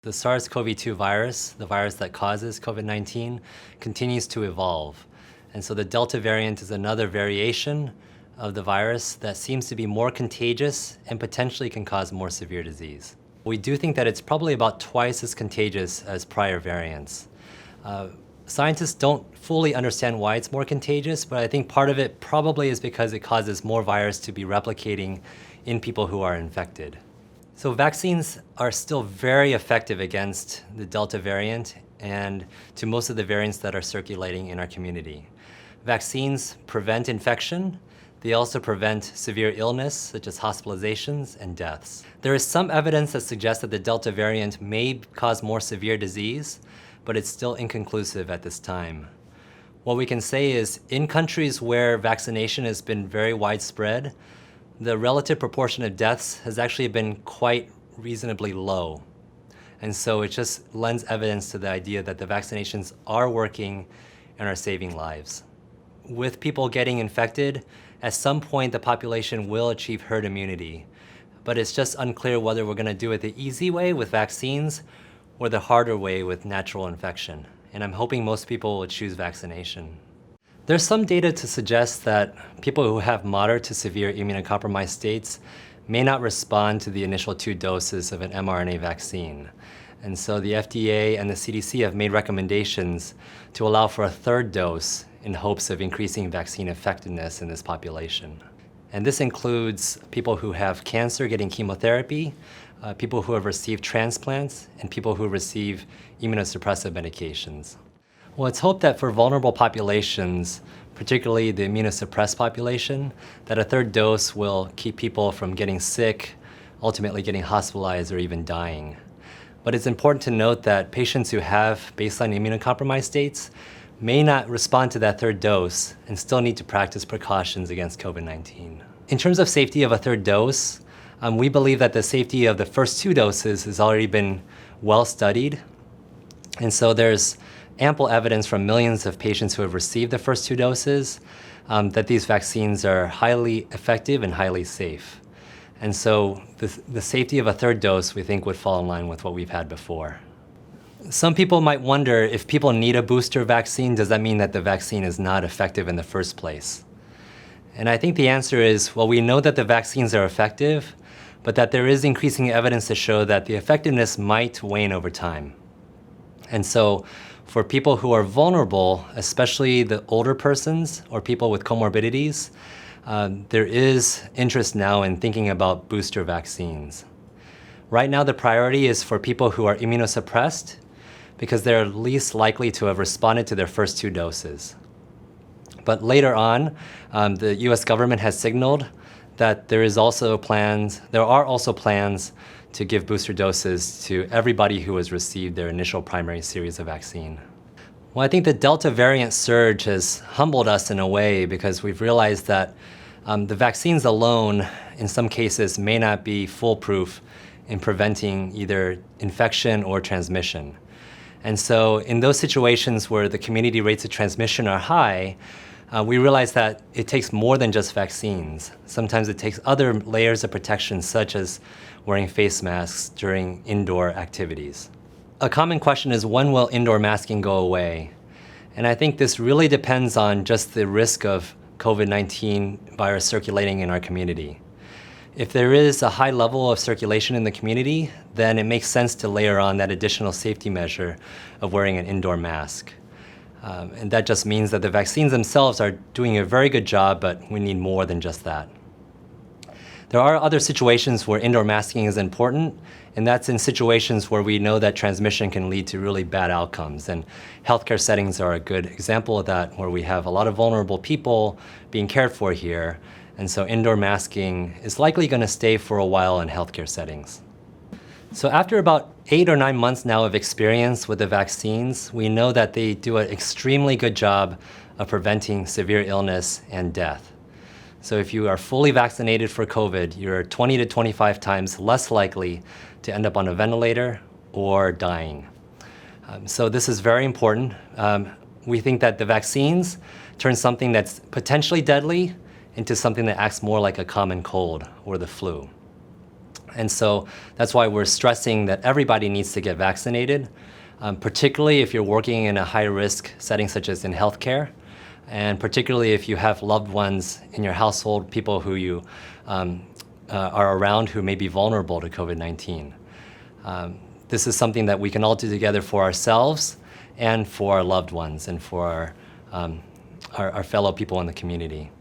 The SARS-CoV-2 virus, the virus that causes COVID-19, continues to evolve. And so the Delta variant is another variation of the virus that seems to be more contagious and potentially can cause more severe disease. We do think that it's probably about twice as contagious as prior variants. Scientists don't fully understand why it's more contagious, but I think part of it probably is because it causes more virus to be replicating in people who are infected. So vaccines are still very effective against the Delta variant and to most of the variants that are circulating in our community. Vaccines prevent infection. They also prevent severe illness, such as hospitalizations and deaths. There is some evidence that suggests that the Delta variant may cause more severe disease, but it's still inconclusive at this time. What we can say is, in countries where vaccination has been very widespread, the relative proportion of deaths has actually been quite reasonably low. And so it just lends evidence to the idea that the vaccinations are working and are saving lives. With people getting infected, at some point the population will achieve herd immunity, but it's just unclear whether we're going to do it the easy way with vaccines or the harder way with natural infection. And I'm hoping most people will choose vaccination. There's some data to suggest that people who have moderate to severe immunocompromised states may not respond to the initial 2 doses of an mRNA vaccine. And so the FDA and the CDC have made recommendations to allow for a 3rd dose in hopes of increasing vaccine effectiveness in this population. And this includes people who have cancer getting chemotherapy, people who have received transplants, and people who receive immunosuppressive medications. Well, it's hoped that for vulnerable populations, particularly the immunosuppressed population, that a 3rd dose will keep people from getting sick, ultimately getting hospitalized or even dying. But it's important to note that patients who have baseline immunocompromised states may not respond to that 3rd dose and still need to practice precautions against COVID-19. In terms of safety of a 3rd dose, we believe that the safety of the first 2 doses has already been well studied. And so there's ample evidence from millions of patients who have received the first 2 doses that these vaccines are highly effective and highly safe. And so the safety of a 3rd dose, we think, would fall in line with what we've had before. Some people might wonder, if people need a booster vaccine, does that mean that the vaccine is not effective in the first place? And I think the answer is, well, we know that the vaccines are effective, but that there is increasing evidence to show that the effectiveness might wane over time. And so for people who are vulnerable, especially the older persons or people with comorbidities, there is interest now in thinking about booster vaccines. Right now, the priority is for people who are immunosuppressed because they're least likely to have responded to their first 2 doses. But later on, the US government has signaled that there are also plans to give booster doses to everybody who has received their initial primary series of vaccine. Well, I think the Delta variant surge has humbled us in a way because we've realized that the vaccines alone, in some cases, may not be foolproof in preventing either infection or transmission. And so in those situations where the community rates of transmission are high, we realize that it takes more than just vaccines. Sometimes it takes other layers of protection, such as wearing face masks during indoor activities. A common question is, when will indoor masking go away? And I think this really depends on just the risk of COVID-19 virus circulating in our community. If there is a high level of circulation in the community, then it makes sense to layer on that additional safety measure of wearing an indoor mask. And that just means that the vaccines themselves are doing a very good job, but we need more than just that. There are other situations where indoor masking is important, and that's in situations where we know that transmission can lead to really bad outcomes. And healthcare settings are a good example of that, where we have a lot of vulnerable people being cared for here. And so indoor masking is likely going to stay for a while in healthcare settings. So after about 8 or 9 months now of experience with the vaccines, we know that they do an extremely good job of preventing severe illness and death. So if you are fully vaccinated for COVID, you're 20 to 25 times less likely to end up on a ventilator or dying. So this is very important. We think that the vaccines turn something that's potentially deadly into something that acts more like a common cold or the flu. And so that's why we're stressing that everybody needs to get vaccinated, particularly if you're working in a high-risk setting such as in healthcare, and particularly if you have loved ones in your household, people who you are around who may be vulnerable to COVID-19. This is something that we can all do together for ourselves and for our loved ones and for our fellow people in the community.